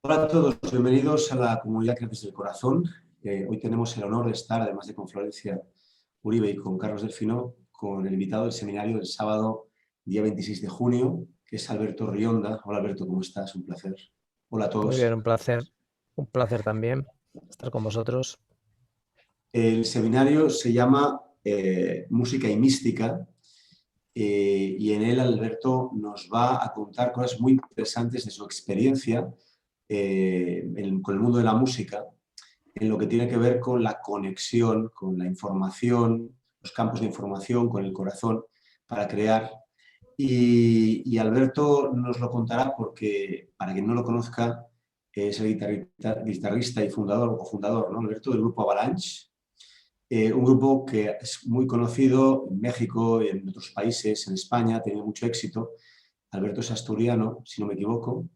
Hola a todos, bienvenidos a la comunidad Creaciones del Corazón. Hoy tenemos el honor de estar, además de con Florencia Uribe y con Carlos Delfino, con el invitado del seminario del sábado, día 26 de junio, que es Alberto Rionda. Hola Alberto, ¿cómo estás? Un placer. Hola a Muy bien, todos. un placer también estar con vosotros. El seminario se llama Música y Mística y en él Alberto nos va a contar cosas muy interesantes de su experiencia con el mundo de la música, en lo que tiene que ver con la conexión, con la información, los campos de información, con el corazón, para crear. Y Alberto nos lo contará porque, para quien no lo conozca, es el guitarrista y fundador o cofundador, ¿no, Alberto, del grupo Avalanche? Un grupo que es muy conocido en México y en otros países, en España, ha tenido mucho éxito. Alberto es asturiano, si no me equivoco.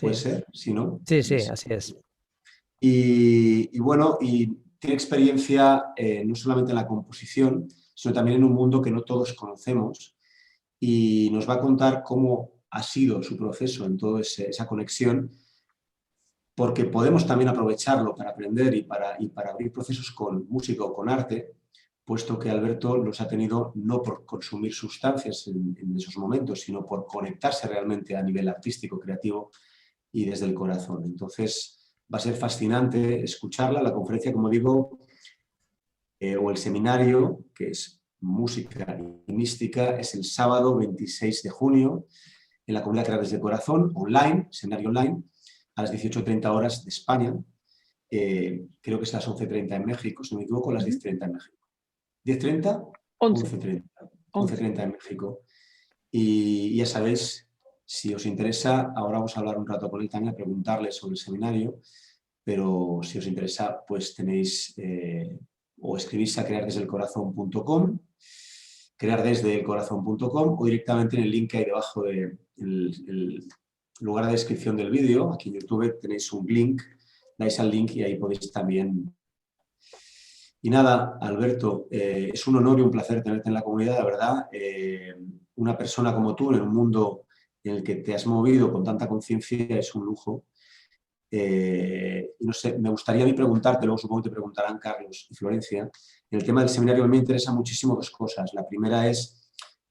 Puede Sí, ser, si no. sí, sí, así es. Y bueno, y tiene experiencia no solamente en la composición, sino también en un mundo que no todos conocemos. Y nos va a contar cómo ha sido su proceso en toda esa conexión, porque podemos también aprovecharlo para aprender y para abrir procesos con música o con arte, puesto que Alberto los ha tenido no por consumir sustancias en esos momentos, sino por conectarse realmente a nivel artístico, creativo y desde el corazón. Entonces, va a ser fascinante escucharla. La conferencia, como digo, o el seminario, que es Música y Mística, es el sábado 26 de junio en la comunidad Creadores de Corazón, online, seminario online, a las 18:30 horas de España. Creo que es a las 11:30 en México, si no me equivoco, a las 10:30 en México. 10:30, 11, 11:30. 11. 11:30 en México. Y ya sabéis, si os interesa, ahora vamos a hablar un rato con él también, a preguntarle sobre el seminario, pero si os interesa, pues tenéis o escribís a creardesdelcorazon.com, creardesdelcorazon.com o directamente en el link que hay debajo del lugar de descripción del vídeo. Aquí en YouTube tenéis un link, dais al link y ahí podéis también. Y nada, Alberto, es un honor y un placer tenerte en la comunidad, la verdad. Una persona como tú en un mundo en el que te has movido con tanta conciencia es un lujo. Y no sé, me gustaría a mí preguntarte, luego supongo que te preguntarán Carlos y Florencia. En el tema del seminario a mí me interesa muchísimo dos cosas. La primera es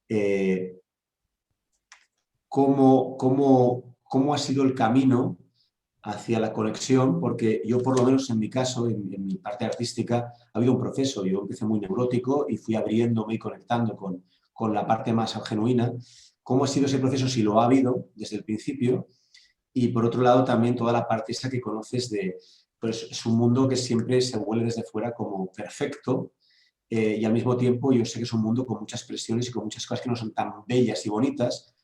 eh, cómo ha sido el camino hacia la conexión, porque yo por lo menos en mi caso, en mi parte artística, ha habido un proceso. Yo empecé muy neurótico y fui abriéndome y conectando con la parte más genuina. ¿Cómo ha sido ese proceso? Si lo ha habido desde el principio. Y por otro lado también toda la parte esa que conoces de, pues es un mundo que siempre se huele desde fuera como perfecto, y al mismo tiempo yo sé que es un mundo con muchas presiones y con muchas cosas que no son tan bellas y bonitas.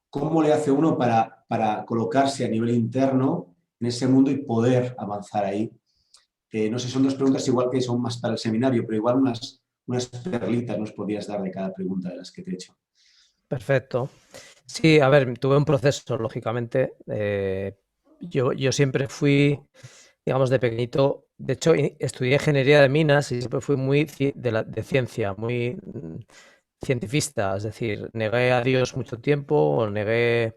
¿Cómo le hace uno para colocarse a nivel interno en ese mundo y poder avanzar ahí? No sé, son dos preguntas igual que son más para el seminario, pero igual unas perlitas nos podías dar de cada pregunta de las que te he hecho. Perfecto. Sí, a ver, tuve un proceso, lógicamente. Yo siempre fui, digamos, de pequeñito. De hecho, estudié ingeniería de minas y siempre fui muy de ciencia, muy cientifista. Es decir, negué a Dios mucho tiempo, negué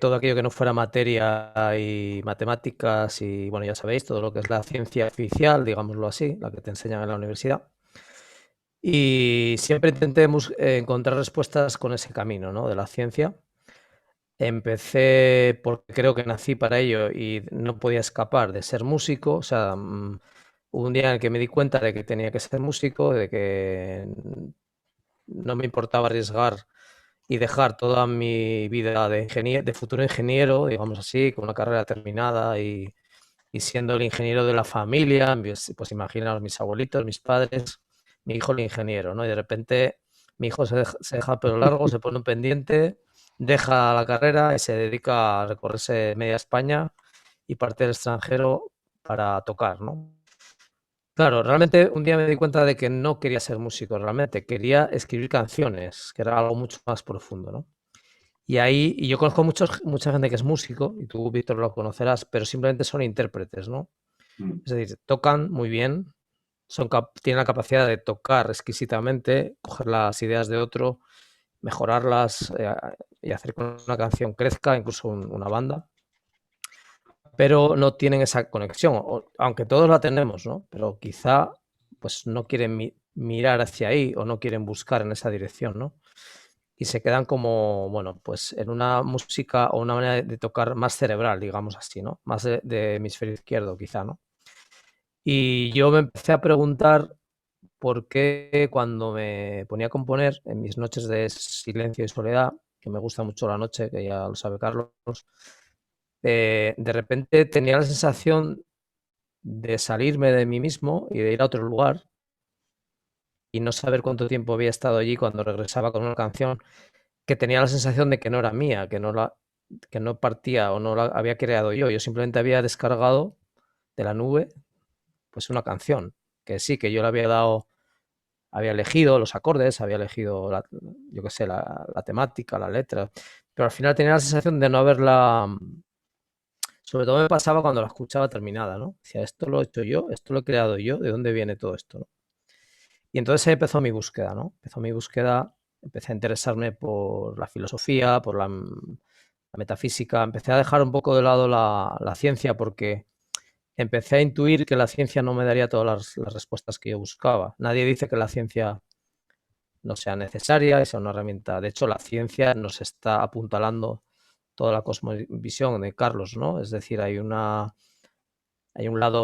todo aquello que no fuera materia y matemáticas y, bueno, ya sabéis, todo lo que es la ciencia oficial, digámoslo así, la que te enseñan en la universidad. Y siempre intenté encontrar respuestas con ese camino, ¿no? De la ciencia. Empecé porque creo que nací para ello y no podía escapar de ser músico. O sea, hubo un día en el que me di cuenta de que tenía que ser músico, de que no me importaba arriesgar y dejar toda mi vida de futuro ingeniero, digamos así, con una carrera terminada y siendo el ingeniero de la familia. Pues imaginaos, mis abuelitos, mis padres, mi hijo el ingeniero, ¿no? Y de repente mi hijo se deja el pelo largo, se pone un pendiente, deja la carrera y se dedica a recorrerse media España y parte del extranjero para tocar, ¿no? Claro, realmente un día me di cuenta de que no quería ser músico, realmente quería escribir canciones, que era algo mucho más profundo, ¿no? Y yo conozco mucha gente que es músico, y tú, Víctor, lo conocerás, pero simplemente son intérpretes, ¿no? Mm. Es decir, tocan muy bien, tienen la capacidad de tocar exquisitamente, coger las ideas de otro, mejorarlas, y hacer que una canción crezca, incluso una banda. pero no tienen esa conexión, aunque todos la tenemos, ¿no? Pero quizá pues no quieren mirar hacia ahí o no quieren buscar en esa dirección, ¿no? Y se quedan como, bueno, pues en una música o una manera de tocar más cerebral, digamos así, ¿no? Más de hemisferio izquierdo, quizá, ¿no? Y yo me empecé a preguntar por qué cuando me ponía a componer en mis noches de silencio y soledad, que me gusta mucho la noche, que ya lo sabe Carlos, de repente tenía la sensación de salirme de mí mismo y de ir a otro lugar y no saber cuánto tiempo había estado allí cuando regresaba con una canción que tenía la sensación de que no era mía, que no partía o no la había creado yo. Yo simplemente había descargado de la nube pues una canción, que sí, que yo le había dado, había elegido los acordes, había elegido, yo qué sé, la temática, la letra, pero al final tenía la sensación de no haberla, sobre todo me pasaba cuando la escuchaba terminada, ¿no? Decía, esto lo he hecho yo, esto lo he creado yo, ¿de dónde viene todo esto? ¿No? Y entonces ahí empezó mi búsqueda, ¿no? Empezó mi búsqueda, empecé a interesarme por la filosofía, por la metafísica, empecé a dejar un poco de lado la ciencia porque empecé a intuir que la ciencia no me daría todas las respuestas que yo buscaba. Nadie dice que la ciencia no sea necesaria, sea una herramienta. De hecho, la ciencia nos está apuntalando toda la cosmovisión de Carlos, ¿no? Es decir, hay un lado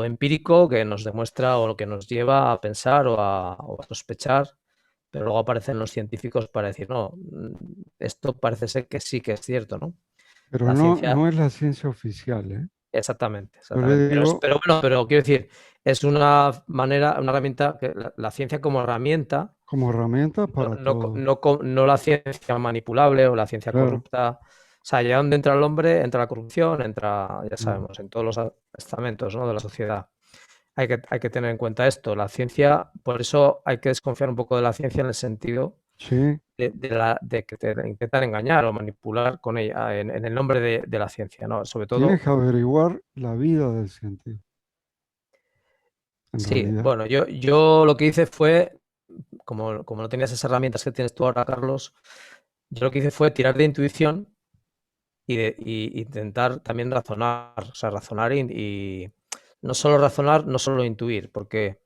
empírico que nos demuestra o que nos lleva a pensar o a sospechar, pero luego aparecen los científicos para decir, no, esto parece ser que sí que es cierto, ¿no? Pero La no, ciencia, no es la ciencia oficial, ¿eh? exactamente, Yo le exactamente. digo Pero bueno, pero quiero decir, es una manera, una herramienta, que la ciencia como herramienta, como herramienta para todo. no la ciencia manipulable o la ciencia Claro, corrupta. O sea, allá donde entra el hombre, entra la corrupción, entra, ya claro. sabemos, en todos los estamentos, ¿no?, de la sociedad. Hay que tener en cuenta esto. La ciencia, por eso hay que desconfiar un poco de la ciencia en el sentido Sí, de que te intentan engañar o manipular con ella en el nombre de la ciencia, ¿no? Sobre tienes todo, que averiguar la vida del científico, en sí, realidad. bueno, yo lo que hice fue, como no tenías esas herramientas que tienes tú ahora, Carlos, yo lo que hice fue tirar de intuición y intentar también razonar, o sea, razonar y no solo razonar, no solo intuir, porque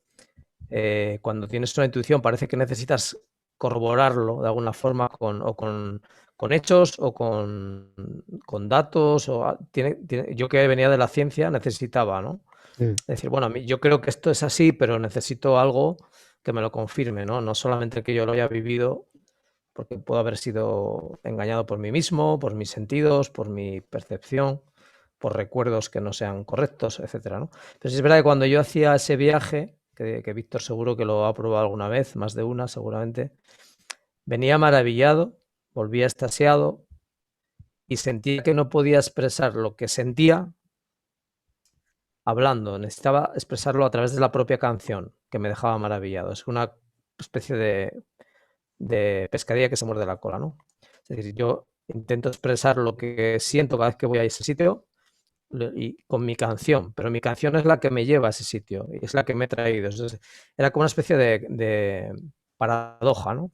cuando tienes una intuición parece que necesitas corroborarlo de alguna forma con hechos o con datos. Yo que venía de la ciencia necesitaba, ¿no? Sí. Es decir, bueno, a mí, yo creo que esto es así, pero necesito algo que me lo confirme, ¿no? No solamente que yo lo haya vivido, porque puedo haber sido engañado por mí mismo, por mis sentidos, por mi percepción, por recuerdos que no sean correctos, etcétera, ¿no? Pero sí es verdad que cuando yo hacía ese viaje, que Víctor seguro que lo ha probado alguna vez, más de una seguramente, venía maravillado, volvía extasiado y sentía que no podía expresar lo que sentía hablando, necesitaba expresarlo a través de la propia canción, que me dejaba maravillado. Es una especie de pescadilla que se muerde la cola, ¿no? Es decir, yo intento expresar lo que siento cada vez que voy a ese sitio y con mi canción, pero mi canción es la que me lleva a ese sitio y es la que me he traído. Entonces, era como una especie de paradoja, ¿no?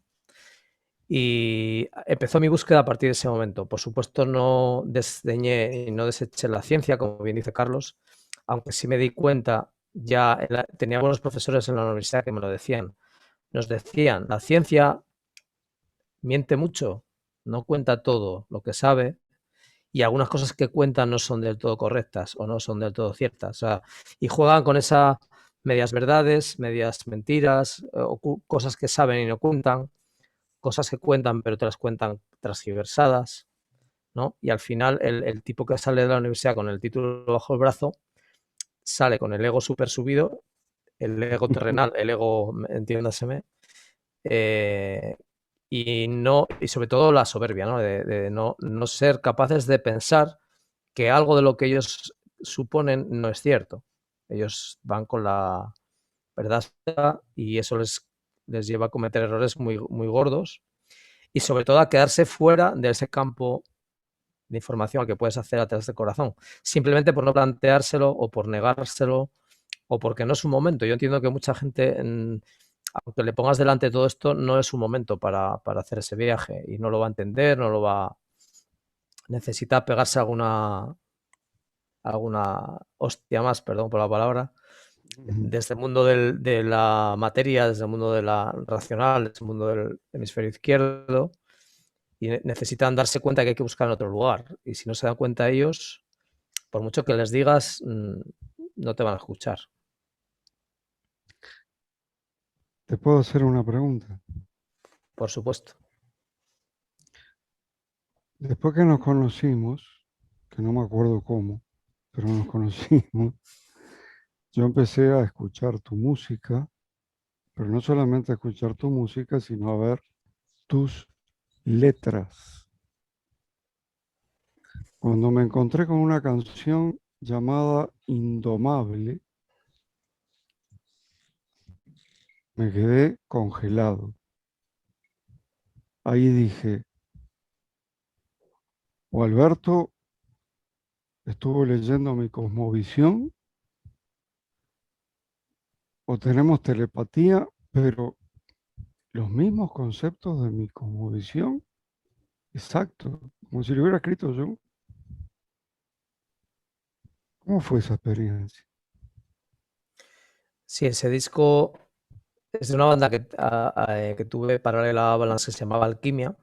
Y empezó mi búsqueda a partir de ese momento. Por supuesto, no desdeñé y no deseché la ciencia, como bien dice Carlos, aunque sí me di cuenta, tenía buenos profesores en la universidad que me lo decían. Nos decían, la ciencia miente mucho, no cuenta todo lo que sabe y algunas cosas que cuentan no son del todo correctas o no son del todo ciertas. O sea, y juegan con esas medias verdades, medias mentiras, o cosas que saben y no cuentan, cosas que cuentan pero te las cuentan transgiversadas, ¿no? Y al final el tipo que sale de la universidad con el título bajo el brazo sale con el ego súper subido, el ego terrenal, el ego, entiéndaseme, eh, y sobre todo la soberbia, ¿no? De no ser capaces de pensar que algo de lo que ellos suponen no es cierto. Ellos van con la verdad y eso les lleva a cometer errores muy, muy gordos y sobre todo a quedarse fuera de ese campo de información que puedes hacer a través del corazón, simplemente por no planteárselo o por negárselo o porque no es un momento. Yo entiendo que mucha gente, aunque le pongas delante todo esto, no es un momento para hacer ese viaje y no lo va a entender, no lo va, necesita pegarse a alguna alguna hostia más, perdón por la palabra, Ujú. desde el mundo de la materia, desde el mundo de la racional, desde el mundo del hemisferio izquierdo, y necesitan darse cuenta que hay que buscar en otro lugar. Y si no se dan cuenta ellos, por mucho que les digas, no te van a escuchar. ¿Te puedo hacer una pregunta? Por supuesto. Después que nos conocimos, que no me acuerdo cómo, pero nos conocimos, yo empecé a escuchar tu música, pero no solamente a escuchar tu música, sino a ver tus letras. Cuando me encontré con una canción llamada Indomable, me quedé congelado. Ahí dije, o Alberto estuvo leyendo mi cosmovisión, o tenemos telepatía, pero los mismos conceptos de mi cosmovisión, exacto, como si lo hubiera escrito yo. ¿Cómo fue esa experiencia? Sí, ese disco es de una banda que tuve paralela a Avalanche que se llamaba Alquimia,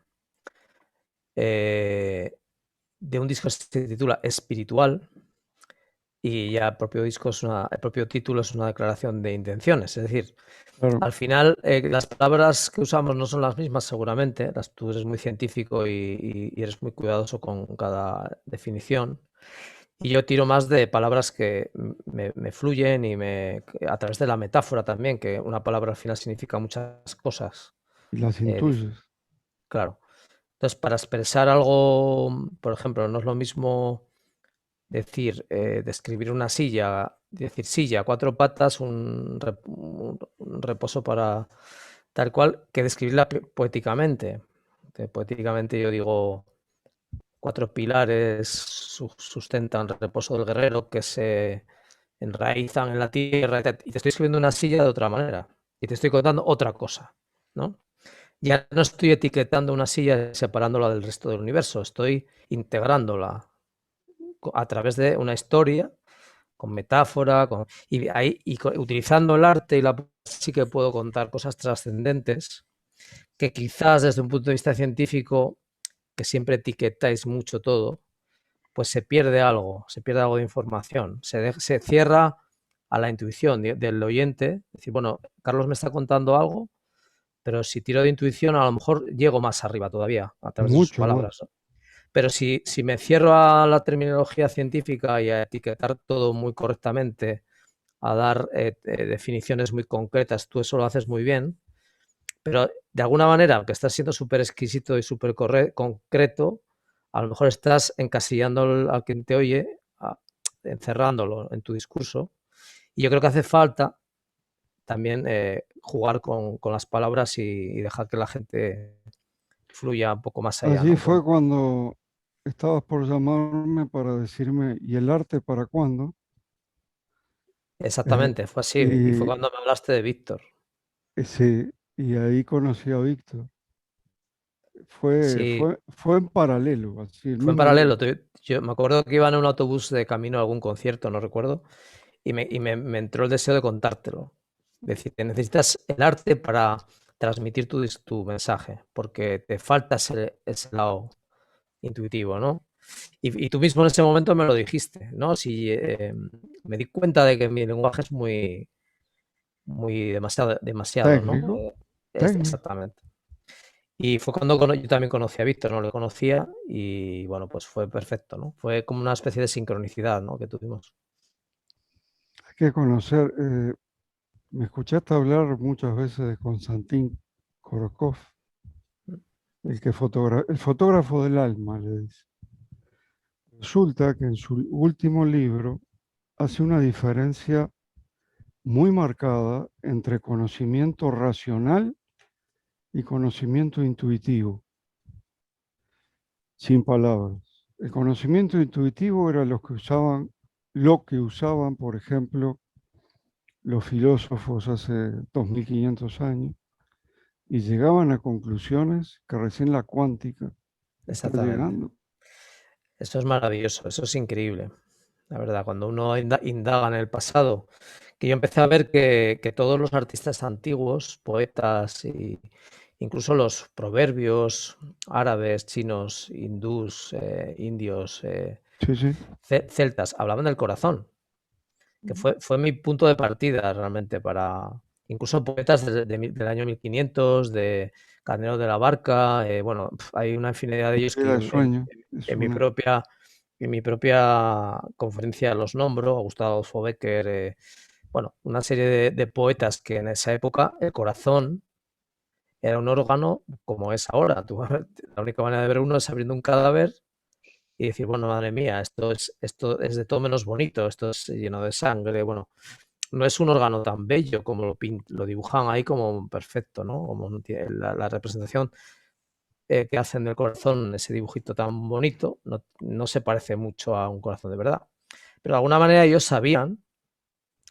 de un disco que se titula Espiritual, y ya el propio disco el propio título es una declaración de intenciones. Es decir, Claro, al final las palabras que usamos no son las mismas seguramente. Tú eres muy científico y eres muy cuidadoso con cada definición. Y yo tiro más de palabras que me fluyen y a través de la metáfora también, que una palabra al final significa muchas cosas. y las eh, intuyes. claro. Entonces, para expresar algo, por ejemplo, no es lo mismo describir una silla, decir silla, cuatro patas, un reposo para tal cual, que describirla poéticamente. Poéticamente yo digo, cuatro pilares sustentan el reposo del guerrero que se enraizan en la tierra, y te estoy escribiendo una silla de otra manera, y te estoy contando otra cosa, ¿no? Ya no estoy etiquetando una silla separándola del resto del universo, estoy integrándola a través de una historia, con metáfora, utilizando el arte y la sí que puedo contar cosas trascendentes que quizás desde un punto de vista científico, que siempre etiquetáis mucho todo, pues se pierde algo de información, se cierra a la intuición del oyente, es decir, bueno, Carlos me está contando algo, pero si tiro de intuición a lo mejor llego más arriba todavía a través de sus Mucho más. palabras, ¿no? Pero si me cierro a la terminología científica y a etiquetar todo muy correctamente, a dar definiciones muy concretas, tú eso lo haces muy bien, pero de alguna manera, aunque estás siendo súper exquisito y súper concreto, a lo mejor estás encasillando al quien te oye, encerrándolo en tu discurso. Y yo creo que hace falta también jugar con las palabras y dejar que la gente fluya un poco más allá, Allí ¿no? fue cuando estabas por llamarme para decirme, ¿y el arte para cuándo? Eh, Exactamente, fue así. Y fue y, cuando me hablaste de Víctor. sí, y ahí conocí a Víctor. Sí, Fue en paralelo, así, el fue en mismo día. paralelo. Yo me acuerdo que iba en un autobús de camino a algún concierto, no recuerdo, y me entró el deseo de contártelo. Decir, que necesitas el arte para transmitir tu mensaje, porque te falta ese lado intuitivo, ¿no? Y tú mismo en ese momento me lo dijiste, ¿no? Si me di cuenta de que mi lenguaje es muy demasiado, ¿no? Técnico, técnico. Exactamente. Y fue cuando yo también conocí a Víctor, no lo conocía y bueno, pues fue perfecto, ¿no? Fue como una especie de sincronicidad, ¿no? Que tuvimos. Hay que conocer. Me escuchaste hablar muchas veces de Konstantin Korokov, el fotógrafo del alma, le dice. Resulta que en su último libro hace una diferencia muy marcada entre conocimiento racional y conocimiento intuitivo, sin palabras. El conocimiento intuitivo era lo que usaban, por ejemplo, los filósofos hace 2500 años y llegaban a conclusiones que recién la cuántica está Exactamente. llegando. Eso es maravilloso, eso es increíble. la verdad, cuando uno indaga en el pasado, que yo empecé a ver que todos los artistas antiguos, poetas y incluso los proverbios árabes, chinos, hindús, indios, Sí, sí. celtas, hablaban del corazón, que fue mi punto de partida realmente para incluso poetas del año 1500, de Carnero de la Barca, bueno, hay una infinidad de ellos Vida que de sueño. Es en mi una... propia conferencia los nombro, a Gustavo Adolfo Bécquer, bueno, una serie de poetas que en esa época el corazón era un órgano como es ahora. La única manera de ver uno es abriendo un cadáver y decir, bueno, madre mía, esto es de todo menos bonito, esto es lleno de sangre, bueno, no es un órgano tan bello como lo dibujan ahí como perfecto, ¿no? Como la representación que hacen del corazón, ese dibujito tan bonito, no se parece mucho a un corazón de verdad. Pero de alguna manera ellos sabían,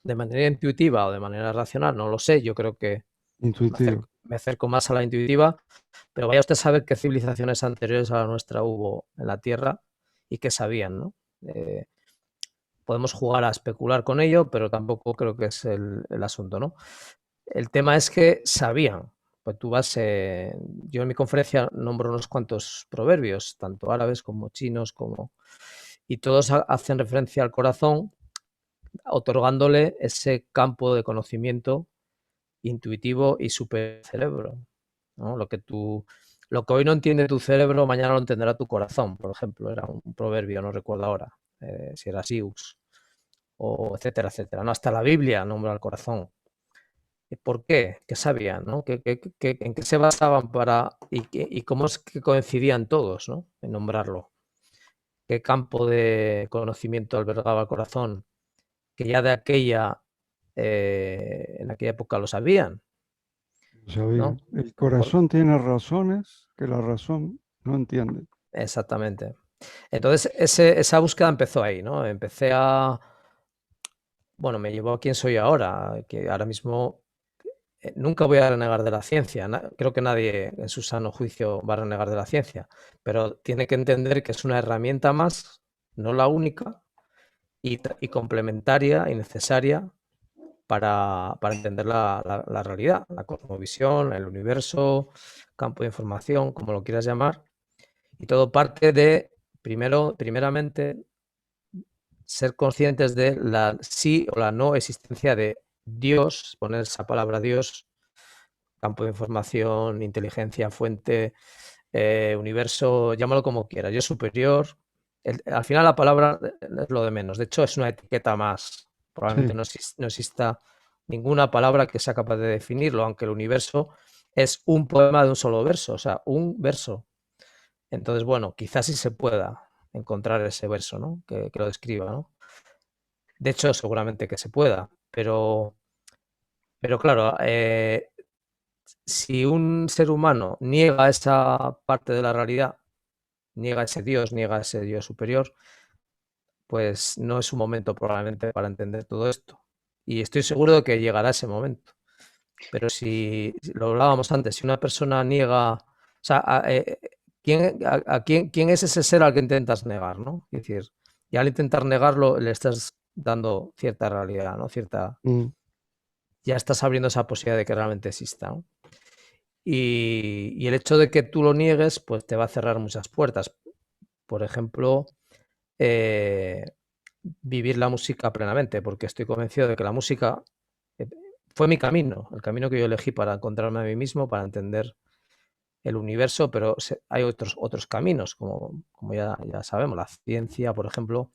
de manera intuitiva o de manera racional, no lo sé, yo creo que Intuitivo. me acerco más a la intuitiva, pero vaya usted a saber qué civilizaciones anteriores a la nuestra hubo en la Tierra y qué sabían, ¿no? Podemos jugar a especular con ello, pero tampoco creo que es el asunto, ¿no? El tema es que sabían. Pues tú vas, yo en mi conferencia nombro unos cuantos proverbios, tanto árabes como chinos, y todos hacen referencia al corazón, otorgándole ese campo de conocimiento intuitivo y supercerebro, ¿no? Lo que hoy no entiende tu cerebro, mañana lo entenderá tu corazón, por ejemplo, era un proverbio, no recuerdo ahora, si era Sius, o etcétera, etcétera. ¿No? Hasta la Biblia nombra al corazón. ¿Por qué? ¿Qué sabían? ¿No? ¿En qué se basaban y cómo es que coincidían todos, ¿no? En nombrarlo? ¿Qué campo de conocimiento albergaba el corazón? Que ya en aquella época lo sabían, ¿no? Sabían. El Por- corazón tiene razones que la razón no entiende. exactamente. Entonces, esa búsqueda empezó ahí, ¿no? Bueno, me llevó a quién soy ahora, que ahora mismo nunca voy a renegar de la ciencia. Creo que nadie en su sano juicio va a renegar de la ciencia, pero tiene que entender que es una herramienta más, no la única, y complementaria y necesaria para entender la realidad, la cosmovisión, el universo, campo de información, como lo quieras llamar. Y todo parte de, primeramente, ser conscientes de la sí o la no existencia de Dios, poner esa palabra Dios, campo de información, inteligencia, fuente, universo, llámalo como quieras, yo superior. Al final la palabra es lo de menos, de hecho es una etiqueta más. Probablemente Sí, no exista ninguna palabra que sea capaz de definirlo, aunque el universo es un poema de un solo verso, o sea, un verso. Entonces, bueno, quizás sí se pueda encontrar ese verso, ¿no? Que lo describa, ¿no? De hecho, seguramente que se pueda, pero claro, si un ser humano niega esa parte de la realidad, niega ese Dios superior, pues no es un momento probablemente para entender todo esto. Y estoy seguro de que llegará ese momento. Pero si lo hablábamos antes, si una persona niega, o sea, ¿quién es ese ser al que intentas negar, ¿no? Es decir, y al intentar negarlo le estás dando cierta realidad, ¿no? Ya estás abriendo esa posibilidad de que realmente exista, ¿no? Y el hecho de que tú lo niegues, pues te va a cerrar muchas puertas. Por ejemplo, eh, vivir la música plenamente, porque estoy convencido de que la música eh, fue mi camino, el camino que yo elegí para encontrarme a mí mismo, para entender el universo, pero hay otros caminos, como ya sabemos, la ciencia, por ejemplo,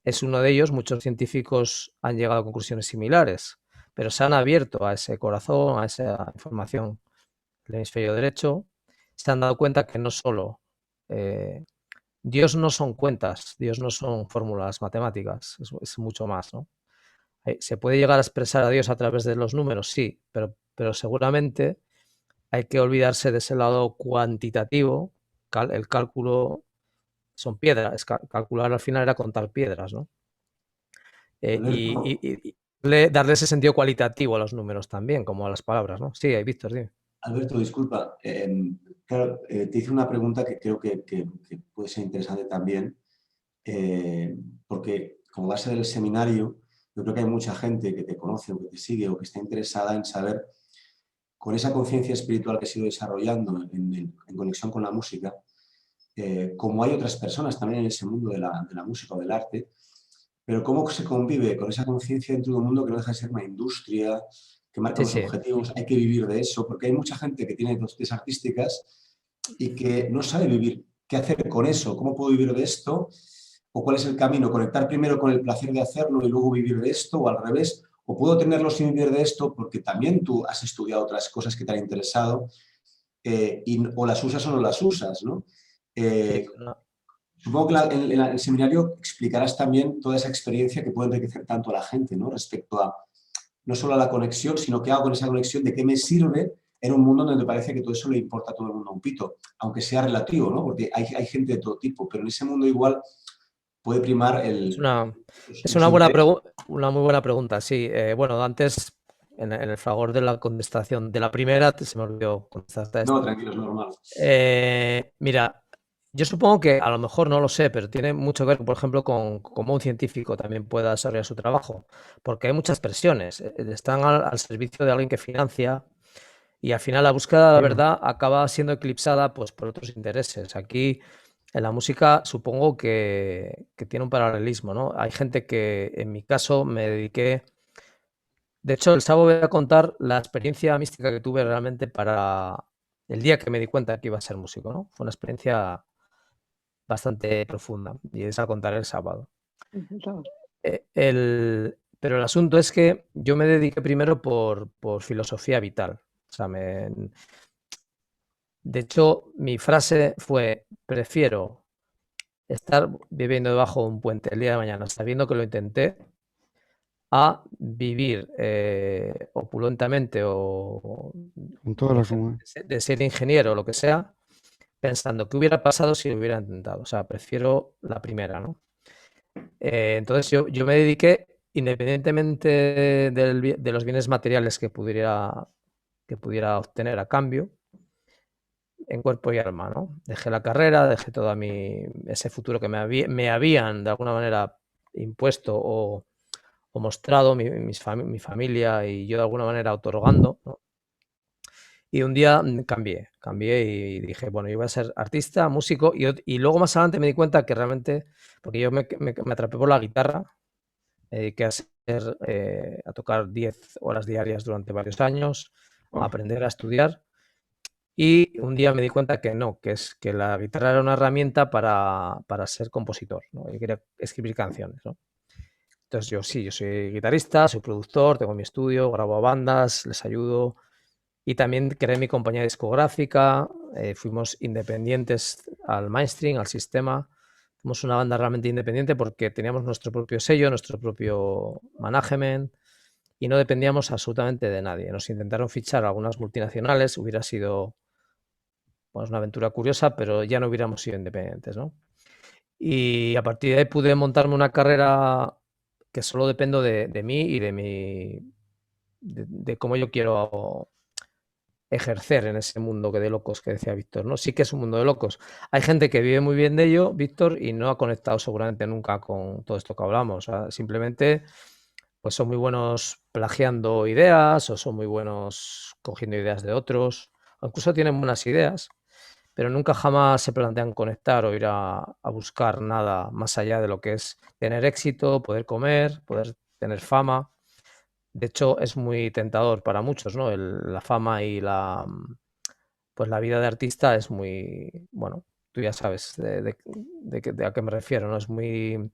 es uno de ellos. Muchos científicos han llegado a conclusiones similares, pero se han abierto a ese corazón, a esa información del hemisferio derecho, se han dado cuenta que no solo Dios no son cuentas, Dios no son fórmulas matemáticas, es mucho más, ¿no? ¿Se puede llegar a expresar a Dios a través de los números? Sí, pero seguramente hay que olvidarse de ese lado cuantitativo. El cálculo son piedras, calcular al final era contar piedras, ¿no? Alberto, Darle ese sentido cualitativo a los números también, como a las palabras, ¿no? Sí, Víctor, dime. Alberto, disculpa. Claro, te hice una pregunta que creo que puede ser interesante también, porque como base del seminario, yo creo que hay mucha gente que te conoce o que te sigue o que está interesada en saber, con esa conciencia espiritual que he ido desarrollando en conexión con la música, como hay otras personas también en ese mundo de la música o del arte, pero cómo se convive con esa conciencia dentro de un mundo que no deja de ser una industria, que marca Sí, unos sí. objetivos, hay que vivir de eso, porque hay mucha gente que tiene dotes artísticas y que no sabe vivir, qué hacer con eso, cómo puedo vivir de esto, o cuál es el camino, conectar primero con el placer de hacerlo y luego vivir de esto, o al revés, o puedo tenerlo sin vivir de esto porque también tú has estudiado otras cosas que te han interesado, o las usas o no las usas, ¿no? Sí, Supongo que en el seminario explicarás también toda esa experiencia que puede enriquecer tanto a la gente, ¿no? Respecto a no solo a la conexión, sino qué hago con esa conexión, de qué me sirve en un mundo donde parece que todo eso le importa a todo el mundo un pito, aunque sea relativo, ¿no? Porque hay gente de todo tipo, pero en ese mundo igual puede primar es una, es los una buena intereses. una muy buena pregunta, sí. Bueno, antes, en el fragor de la contestación de la primera, se me olvidó contestarte a No, esta. tranquilo, es normal. Mira, yo supongo que a lo mejor no lo sé, pero tiene mucho que ver, por ejemplo, con cómo un científico también pueda desarrollar su trabajo, porque hay muchas presiones, están al servicio de alguien que financia y al final la búsqueda de la Claro. verdad acaba siendo eclipsada pues, por otros intereses. Aquí en la música supongo que tiene un paralelismo, ¿no? Hay gente que, en mi caso, me dediqué. De hecho, el sábado voy a contar la experiencia mística que tuve realmente para el día que me di cuenta que iba a ser músico, ¿no? Fue una experiencia bastante profunda y esa la contaré el sábado. Pero el asunto es que yo me dediqué primero por filosofía vital. O sea, de hecho, mi frase fue: prefiero estar viviendo debajo de un puente el día de mañana sabiendo que lo intenté, a vivir opulentamente o Con toda la comunidad. de ser ingeniero o lo que sea, pensando qué hubiera pasado si lo hubiera intentado. O sea, prefiero la primera, ¿no? Entonces yo me dediqué, independientemente de los bienes materiales que pudiera obtener a cambio, en cuerpo y alma, ¿no? Dejé la carrera, dejé todo ese futuro que me habían de alguna manera impuesto o mostrado mi familia y yo de alguna manera otorgando, ¿no? Y un día cambié y dije, bueno, yo voy a ser artista, músico, y luego más adelante me di cuenta que realmente, porque yo me atrapé por la guitarra, me dediqué a tocar 10 horas diarias durante varios años, a Wow. aprender a estudiar, y un día me di cuenta que no, que la guitarra era una herramienta para ser compositor, ¿no? Yo quería escribir canciones, ¿no? Entonces yo soy guitarrista, soy productor, tengo mi estudio, grabo a bandas, les ayudo y también creé mi compañía discográfica, fuimos independientes al mainstream, al sistema, fuimos una banda realmente independiente porque teníamos nuestro propio sello, nuestro propio management y no dependíamos absolutamente de nadie. Nos intentaron fichar algunas multinacionales, hubiera sido pues, una aventura curiosa, pero ya no hubiéramos sido independientes, ¿no? Y a partir de ahí pude montarme una carrera que solo dependo de mí y de cómo yo quiero ejercer en ese mundo que de locos que decía Víctor, ¿no? Sí que es un mundo de locos. Hay gente que vive muy bien de ello, Víctor, y no ha conectado seguramente nunca con todo esto que hablamos. O sea, simplemente pues son muy buenos plagiando ideas o son muy buenos cogiendo ideas de otros, o incluso tienen buenas ideas, pero nunca jamás se plantean conectar o ir a buscar nada más allá de lo que es tener éxito, poder comer, poder tener fama. De hecho, es muy tentador para muchos, ¿no? La fama y pues la vida de artista es muy, bueno, tú ya sabes de a qué me refiero, ¿no? Es muy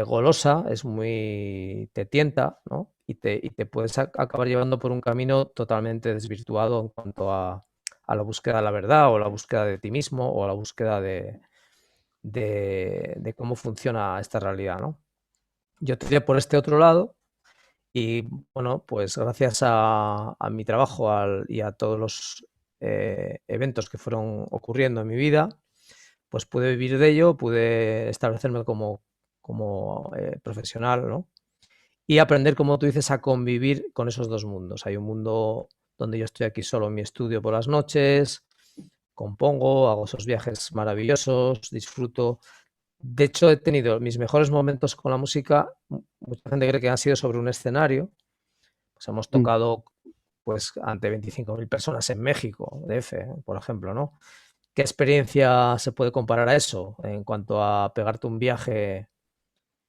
golosa, te tienta, ¿no? Y te puedes acabar llevando por un camino totalmente desvirtuado en cuanto a la búsqueda de la verdad o la búsqueda de ti mismo o la búsqueda de cómo funciona esta realidad, ¿no? Yo tiré por este otro lado y, bueno, pues gracias a mi trabajo y a todos los eventos que fueron ocurriendo en mi vida, pues pude vivir de ello, pude establecerme como profesional, ¿no? Y aprender, como tú dices, a convivir con esos dos mundos. Hay un mundo donde yo estoy aquí solo en mi estudio por las noches, compongo, hago esos viajes maravillosos, disfruto, De hecho, he tenido mis mejores momentos con la música. Mucha gente cree que han sido sobre un escenario. Pues hemos tocado pues, ante 25.000 personas en México, DF, por ejemplo, ¿no? ¿Qué experiencia se puede comparar a eso en cuanto a pegarte un viaje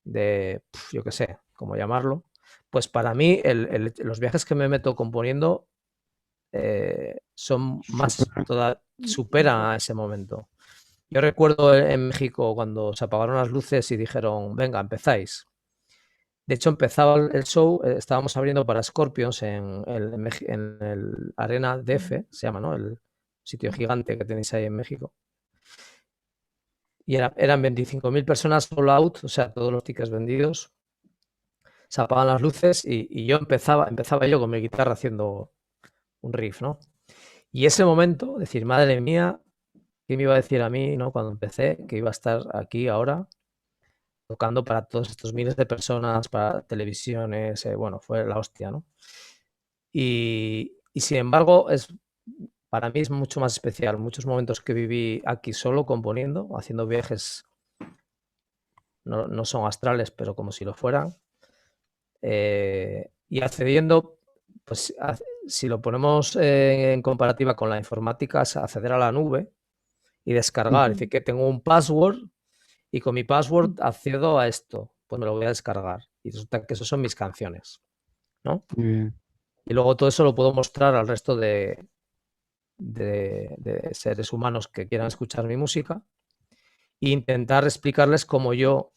de, yo qué sé, cómo llamarlo? Pues para mí los viajes que me meto componiendo son más, superan a ese momento. Yo recuerdo en México cuando se apagaron las luces y dijeron, venga, empezáis. De hecho, empezaba el show, estábamos abriendo para Scorpions en el Arena DF, se llama, ¿no? El sitio gigante que tenéis ahí en México. Y eran 25.000 personas sold out, o sea, todos los tickets vendidos. Se apagan las luces y yo empezaba yo con mi guitarra haciendo un riff, ¿no? Y ese momento, decir, madre mía, ¿qué me iba a decir a mí, ¿no? Cuando empecé, que iba a estar aquí ahora tocando para todos estos miles de personas, para televisiones, bueno, fue la hostia, ¿no? Y sin embargo, para mí es mucho más especial. Muchos momentos que viví aquí solo componiendo, haciendo viajes, no son astrales, pero como si lo fueran. Y accediendo, pues si lo ponemos en comparativa con la informática, es acceder a la nube y descargar. Es decir, que tengo un password y con mi password accedo a esto, pues me lo voy a descargar. Y resulta que eso son mis canciones, ¿no? Muy bien. Y luego todo eso lo puedo mostrar al resto de seres humanos que quieran escuchar mi música e intentar explicarles cómo yo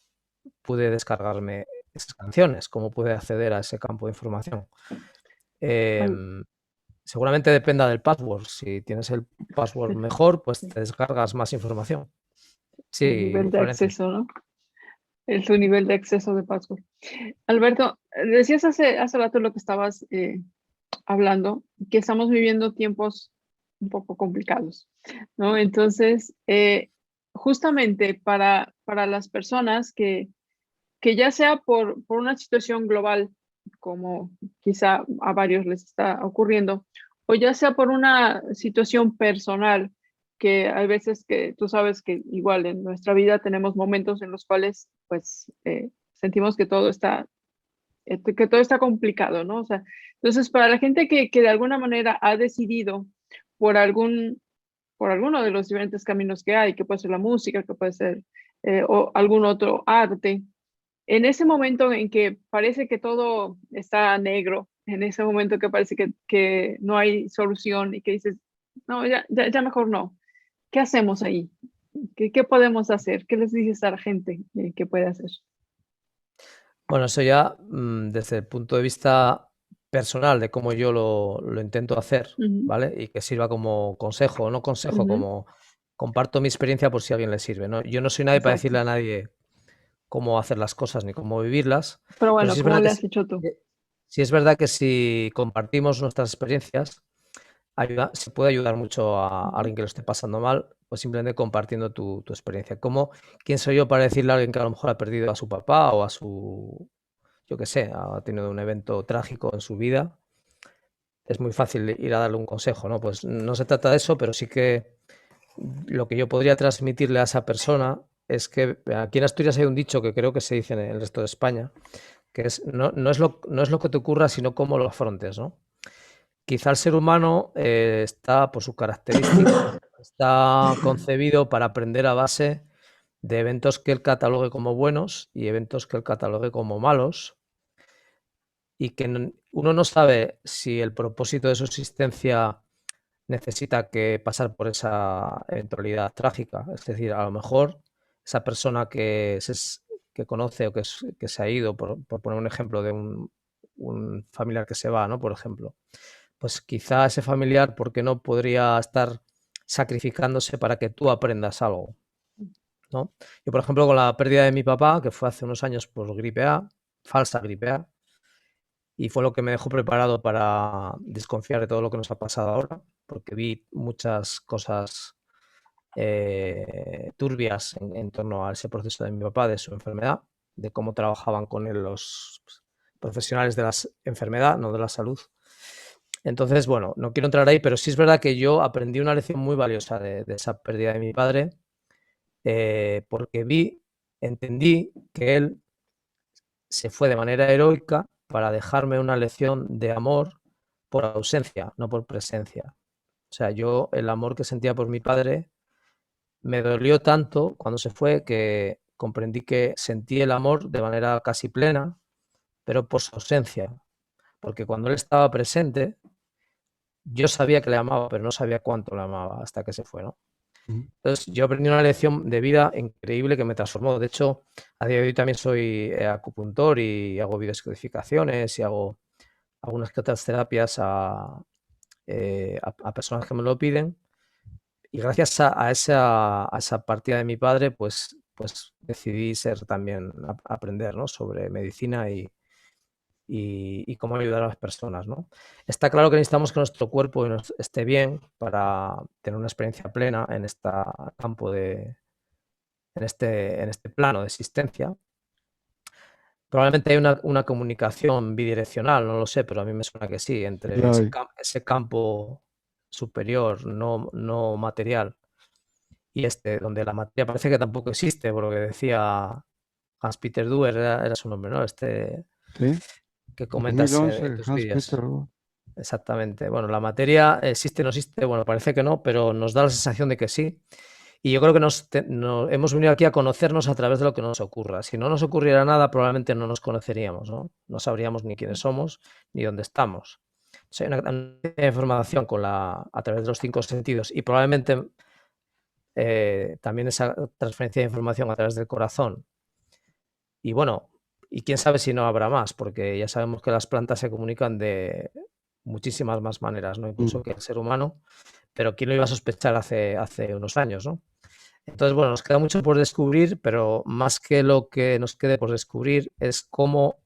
pude descargarme esas canciones, cómo pude acceder a ese campo de información. Seguramente dependa del password. Si tienes el password mejor, pues te descargas más información. Sí, el nivel de acceso, ¿no? Tu nivel de acceso de password. Alberto, decías hace rato lo que estabas hablando, que estamos viviendo tiempos un poco complicados, ¿no? Entonces, justamente para las personas que ya sea por una situación global, como quizá a varios les está ocurriendo, o ya sea por una situación personal, que hay veces que tú sabes que igual en nuestra vida tenemos momentos en los cuales pues sentimos que todo está complicado, ¿no? O sea, entonces para la gente que de alguna manera ha decidido por alguno de los diferentes caminos que hay, que puede ser la música, que puede ser o algún otro arte, en ese momento en que parece que todo está negro, en ese momento que parece que no hay solución y que dices, no, ya mejor no. ¿Qué hacemos ahí? ¿Qué podemos hacer? ¿Qué les dices a la gente que puede hacer? Bueno, eso ya desde el punto de vista personal de cómo yo lo intento hacer, ¿vale? Y que sirva como consejo, no consejo, como comparto mi experiencia por si a alguien le sirve, ¿no? Yo no soy nadie para decirle a nadie cómo hacer las cosas ni cómo vivirlas. Pero bueno, sí ¿cómo le has hecho tú? Sí es verdad que si compartimos nuestras experiencias, se puede ayudar mucho a alguien que lo esté pasando mal, pues simplemente compartiendo tu experiencia. ¿Quién soy yo para decirle a alguien que a lo mejor ha perdido a su papá o a su, yo qué sé, ha tenido un evento trágico en su vida? Es muy fácil ir a darle un consejo, ¿no? Pues no se trata de eso, pero sí que lo que yo podría transmitirle a esa persona es que aquí en Asturias hay un dicho que creo que se dice en el resto de España, que es no es lo que te ocurra, sino cómo lo afrontes, ¿no? Quizá el ser humano está, por su característica, está concebido para aprender a base de eventos que él catalogue como buenos y eventos que él catalogue como malos, y que uno no sabe si el propósito de su existencia necesita que pasar por esa eventualidad trágica. Es decir, a lo mejor esa persona que conoce o que se ha ido, por poner un ejemplo de un familiar que se va, ¿no? Por ejemplo, pues quizá ese familiar, ¿por qué no podría estar sacrificándose para que tú aprendas algo, ¿no? Yo, por ejemplo, con la pérdida de mi papá, que fue hace unos años por gripe A, falsa gripe A, y fue lo que me dejó preparado para desconfiar de todo lo que nos ha pasado ahora, porque vi muchas cosas turbias en torno a ese proceso de mi papá, de su enfermedad, de cómo trabajaban con él los profesionales de la enfermedad, no de la salud. Entonces, bueno, no quiero entrar ahí, pero sí es verdad que yo aprendí una lección muy valiosa de esa pérdida de mi padre, porque vi entendí que él se fue de manera heroica para dejarme una lección de amor por ausencia, no por presencia. O sea, yo el amor que sentía por mi padre me dolió tanto cuando se fue que comprendí que sentí el amor de manera casi plena, pero por su ausencia. Porque cuando él estaba presente, yo sabía que le amaba, pero no sabía cuánto le amaba hasta que se fue, ¿no? Entonces, yo aprendí una lección de vida increíble que me transformó. De hecho, a día de hoy también soy acupuntor y hago biodescodificaciones y hago algunas que otras terapias a personas que me lo piden. Y gracias a esa partida de mi padre, pues decidí ser también, aprender, ¿no?, sobre medicina y cómo ayudar a las personas, ¿no? Está claro que necesitamos que nuestro cuerpo esté bien para tener una experiencia plena en este campo en este plano de existencia. Probablemente hay una comunicación bidireccional, no lo sé, pero a mí me suena que sí, entre Sí, ese campo superior, no material, y donde la materia parece que tampoco existe, por lo que decía Hans-Peter Duer, era su nombre, ¿no? sí. Que comentas en 2011, tus Hans-Peter. vídeos. Exactamente. Bueno, la materia existe, no existe, bueno, parece que no, pero nos da la sensación de que sí. Y yo creo que hemos venido aquí a conocernos a través de lo que nos ocurra. Si no nos ocurriera nada, probablemente no nos conoceríamos, ¿no? No sabríamos ni quiénes somos ni dónde estamos. O sea, hay una información a través de los 5 sentidos y probablemente también esa transferencia de información a través del corazón. Y bueno, y quién sabe si no habrá más, porque ya sabemos que las plantas se comunican de muchísimas más maneras, ¿no?, incluso que el ser humano, pero quién lo iba a sospechar hace unos años, ¿no? Entonces, bueno, nos queda mucho por descubrir, pero más que lo que nos quede por descubrir es cómo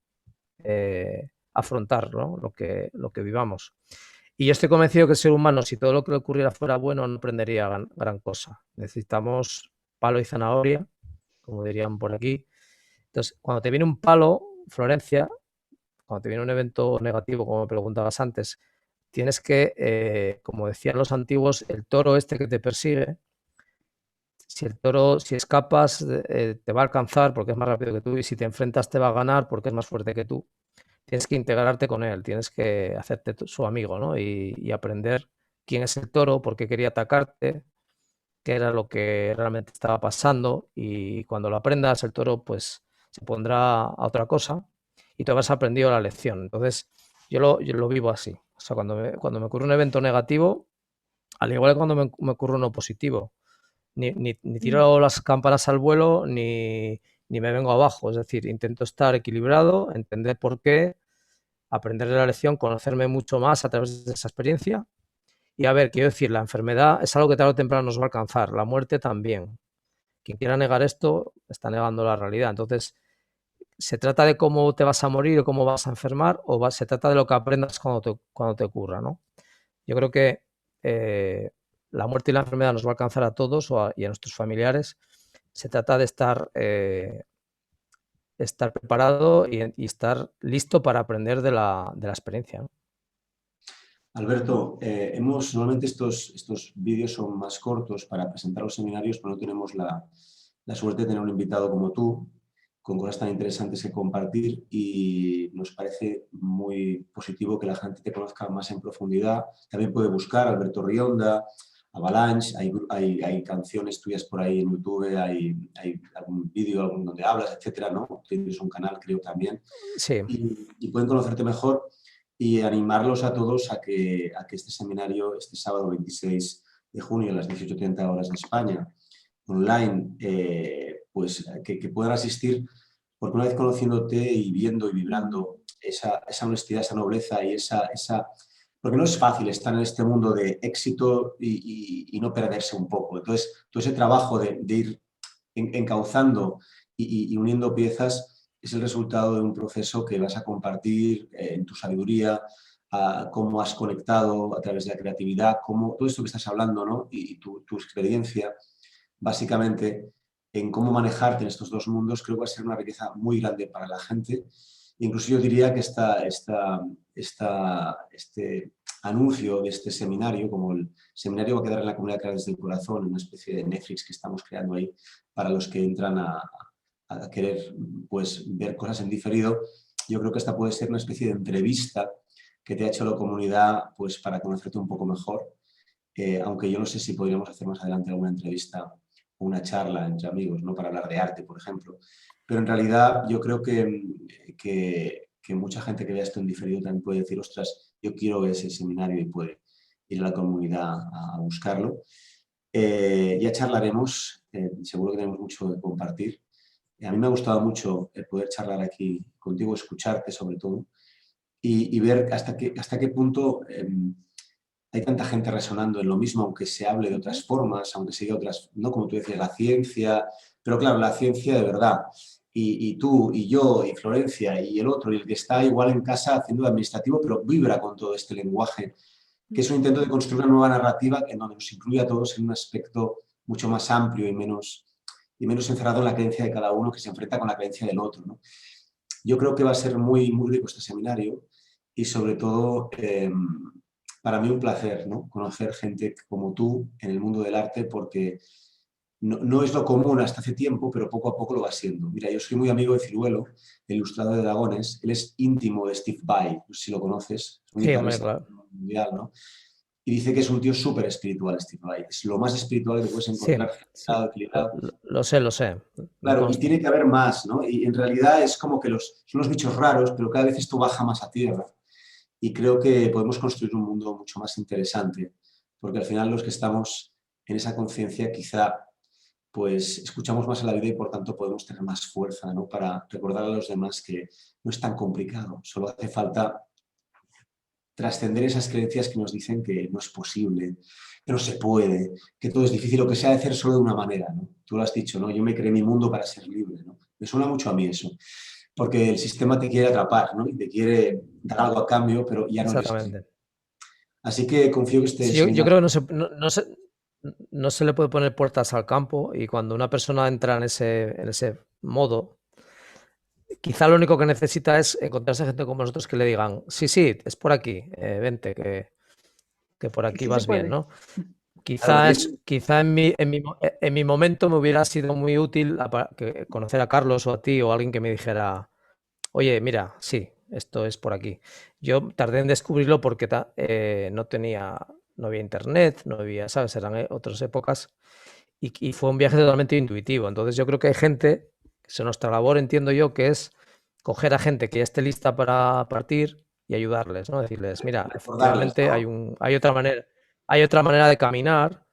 afrontar, ¿no?, lo que vivamos. Y yo estoy convencido que el ser humano, si todo lo que le ocurriera fuera bueno, no aprendería gran cosa. Necesitamos palo y zanahoria, como dirían por aquí. Entonces, cuando te viene un palo, Florencia, cuando te viene un evento negativo, como me preguntabas antes, tienes que, como decían los antiguos, el toro este que te persigue, si escapas, te va a alcanzar porque es más rápido que tú, y si te enfrentas te va a ganar porque es más fuerte que tú. Tienes que integrarte con él, tienes que hacerte su amigo, ¿no? Y aprender quién es el toro, por qué quería atacarte, qué era lo que realmente estaba pasando, y cuando lo aprendas, el toro pues se pondrá a otra cosa y tú habrás aprendido la lección. Entonces, yo lo vivo así. O sea, cuando me ocurre un evento negativo, al igual que cuando me ocurre uno positivo, ni tiro las campanas al vuelo, ni me vengo abajo. Es decir, intento estar equilibrado, entender por qué, aprender de la lección, conocerme mucho más a través de esa experiencia. Y a ver, quiero decir, la enfermedad es algo que tarde o temprano nos va a alcanzar, la muerte también. Quien quiera negar esto está negando la realidad. Entonces, ¿se trata de cómo te vas a morir o cómo vas a enfermar, o se trata de lo que aprendas cuando te ocurra, ¿no? Yo creo que la muerte y la enfermedad nos va a alcanzar a todos y a nuestros familiares. Se trata de estar preparado y estar listo para aprender de la experiencia, ¿no? Alberto, normalmente estos vídeos son más cortos para presentar los seminarios, pero no tenemos la suerte de tener un invitado como tú, con cosas tan interesantes que compartir, y nos parece muy positivo que la gente te conozca más en profundidad. También puede buscar Alberto Rionda, Avalanche, hay canciones tuyas por ahí en YouTube, hay algún vídeo donde hablas, etcétera, ¿no? Tienes un canal, creo, también. Sí. Y pueden conocerte mejor, y animarlos a todos a que este seminario, este sábado 26 de junio a las 18:30 horas de España, online, pues que puedan asistir, porque una vez conociéndote y viendo y vibrando esa honestidad, esa nobleza y porque no es fácil estar en este mundo de éxito y no perderse un poco. Entonces, todo ese trabajo de ir encauzando y uniendo piezas es el resultado de un proceso que vas a compartir en tu sabiduría, cómo has conectado a través de la creatividad, todo esto que estás hablando, ¿no? Y tu experiencia, básicamente, en cómo manejarte en estos dos mundos, creo que va a ser una riqueza muy grande para la gente. Incluso yo diría que este anuncio de este seminario, como el seminario va a quedar en la comunidad Creadores del Corazón, una especie de Netflix que estamos creando ahí para los que entran a a querer pues, ver cosas en diferido, yo creo que esta puede ser una especie de entrevista que te ha hecho la comunidad pues, para conocerte un poco mejor. Aunque yo no sé si podríamos hacer más adelante alguna entrevista o una charla entre amigos, ¿no? Para hablar de arte, por ejemplo. Pero en realidad yo creo que mucha gente que vea esto en diferido también puede decir, ostras, yo quiero ver ese seminario y puede ir a la comunidad a buscarlo. Ya charlaremos, seguro que tenemos mucho que compartir. A mí me ha gustado mucho poder charlar aquí contigo, escucharte sobre todo, y ver hasta qué punto hay tanta gente resonando en lo mismo, aunque se hable de otras formas, aunque siga otras, no como tú decías, la ciencia, pero claro, la ciencia de verdad. Y tú, y yo, y Florencia, y el otro, y el que está igual en casa haciendo de administrativo, pero vibra con todo este lenguaje, que es un intento de construir una nueva narrativa en donde nos incluye a todos en un aspecto mucho más amplio y menos encerrado en la creencia de cada uno, que se enfrenta con la creencia del otro, ¿no? Yo creo que va a ser muy, muy rico este seminario y sobre todo para mí un placer, ¿no? Conocer gente como tú en el mundo del arte porque no es lo común hasta hace tiempo, pero poco a poco lo va siendo. Mira, yo soy muy amigo de Ciruelo, el ilustrador de dragones. Él es íntimo de Steve Vai, no sé si lo conoces, es un Sí, hombre, guitarrista claro. mundial, ¿no? Y dice que es un tío súper espiritual, Steve Vai. Es lo más espiritual que puedes Sí, encontrar, sí. equilibrado. Lo sé, lo sé. Me Claro, y consta. tiene que haber más, ¿no? Y en realidad es como que son los bichos raros, pero cada vez esto baja más a tierra. Y creo que podemos construir un mundo mucho más interesante, porque al final los que estamos en esa conciencia quizá pues escuchamos más a la vida y por tanto podemos tener más fuerza, ¿no? Para recordar a los demás que no es tan complicado, solo hace falta trascender esas creencias que nos dicen que no es posible, que no se puede, que todo es difícil o que se ha de hacer solo de una manera, ¿no? Tú lo has dicho, ¿no? Yo me creé mi mundo para ser libre, ¿no? Me suena mucho a mí eso, porque el sistema te quiere atrapar, ¿no? Y te quiere dar algo a cambio, pero ya no eres tú. Exactamente. Así que confío que este Sí, yo seminario... creo que no se le puede poner puertas al campo y cuando una persona entra en ese modo, quizá lo único que necesita es encontrarse gente como nosotros que le digan, sí, sí, es por aquí, vente, que por Que aquí sí se vas bien, puede. ¿no? Claro, Quizá en mi momento me hubiera sido muy útil conocer a Carlos o a ti o a alguien que me dijera, oye, mira, sí, esto es por aquí. Yo tardé en descubrirlo porque no había internet, no había, ¿sabes? Eran otras épocas y fue un viaje totalmente intuitivo. Entonces yo creo que hay gente, nuestra labor entiendo yo que es coger a gente que ya esté lista para partir y ayudarles, ¿no? Decirles, mira, recordarles, efectivamente ¿no? hay otra manera de caminar,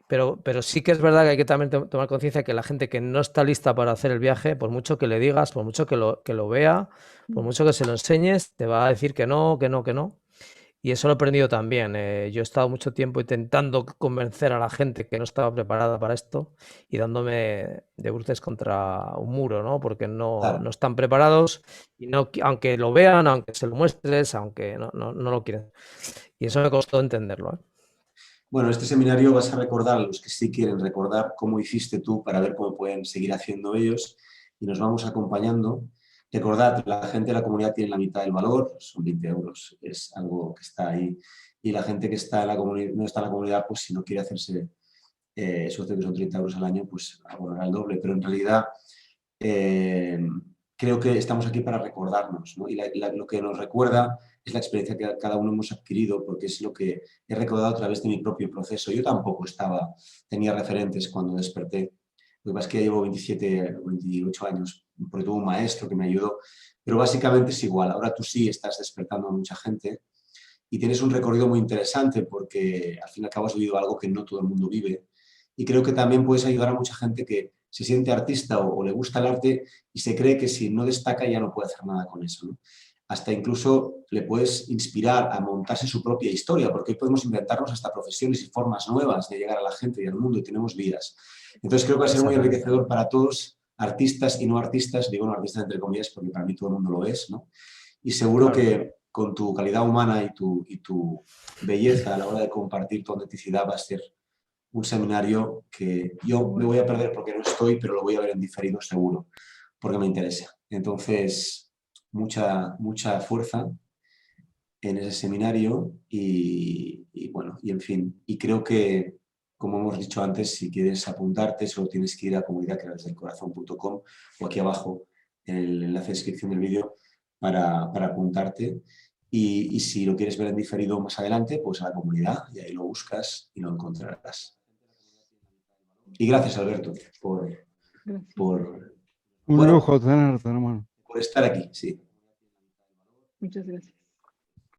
pero sí que es verdad que hay que también tomar conciencia que la gente que no está lista para hacer el viaje, por mucho que le digas, por mucho que lo vea, por mucho que se lo enseñes, te va a decir que no, que no, que no. Y eso lo he aprendido también. Yo he estado mucho tiempo intentando convencer a la gente que no estaba preparada para esto y dándome de bruces contra un muro, ¿no? Porque no Claro. están preparados y aunque lo vean, aunque se lo muestres, aunque no lo quieren. Y eso me costó entenderlo, ¿eh? Bueno, este seminario vas a recordar a los que sí quieren recordar cómo hiciste tú para ver cómo pueden seguir haciendo ellos y nos vamos acompañando. Recordad, la gente de la comunidad tiene la mitad del valor, son 20 euros, es algo que está ahí. Y la gente que está en la comunidad, no está en la comunidad, pues si no quiere hacerse socio, que son 30 euros al año, pues abonará el doble. Pero en realidad eh, creo que estamos aquí para recordarnos, ¿no? Y lo que nos recuerda es la experiencia que cada uno hemos adquirido, porque es lo que he recordado a través de mi propio proceso. Yo tampoco tenía referentes cuando desperté. Lo que pasa es que ya llevo 27 o 28 años, porque tuve un maestro que me ayudó, pero básicamente es igual. Ahora tú sí estás despertando a mucha gente y tienes un recorrido muy interesante porque al fin y al cabo has vivido algo que no todo el mundo vive. Y creo que también puedes ayudar a mucha gente que se siente artista o le gusta el arte y se cree que si no destaca ya no puede hacer nada con eso, ¿no? Hasta incluso le puedes inspirar a montarse su propia historia, porque hoy podemos inventarnos hasta profesiones y formas nuevas de llegar a la gente y al mundo y tenemos vidas. Entonces creo que va a ser muy Exactamente. enriquecedor para todos, artistas y no artistas, digo no artistas entre comillas porque para mí todo el mundo lo es, ¿no? Y seguro Claro. que con tu calidad humana y tu belleza a la hora de compartir tu autenticidad va a ser un seminario que yo me voy a perder porque no estoy, pero lo voy a ver en diferido seguro, porque me interesa. Entonces, mucha fuerza en ese seminario y bueno, y en fin, y creo que como hemos dicho antes, si quieres apuntarte, solo tienes que ir a comunidadcreadoresdelcorazon.com o aquí abajo en el enlace de descripción del vídeo para apuntarte. Y si lo quieres ver en diferido más adelante, pues a la comunidad y ahí lo buscas y lo encontrarás. Y gracias, Alberto, Gracias. Un Bueno. lujo tenerte, hermano. por estar aquí. Sí. Muchas gracias.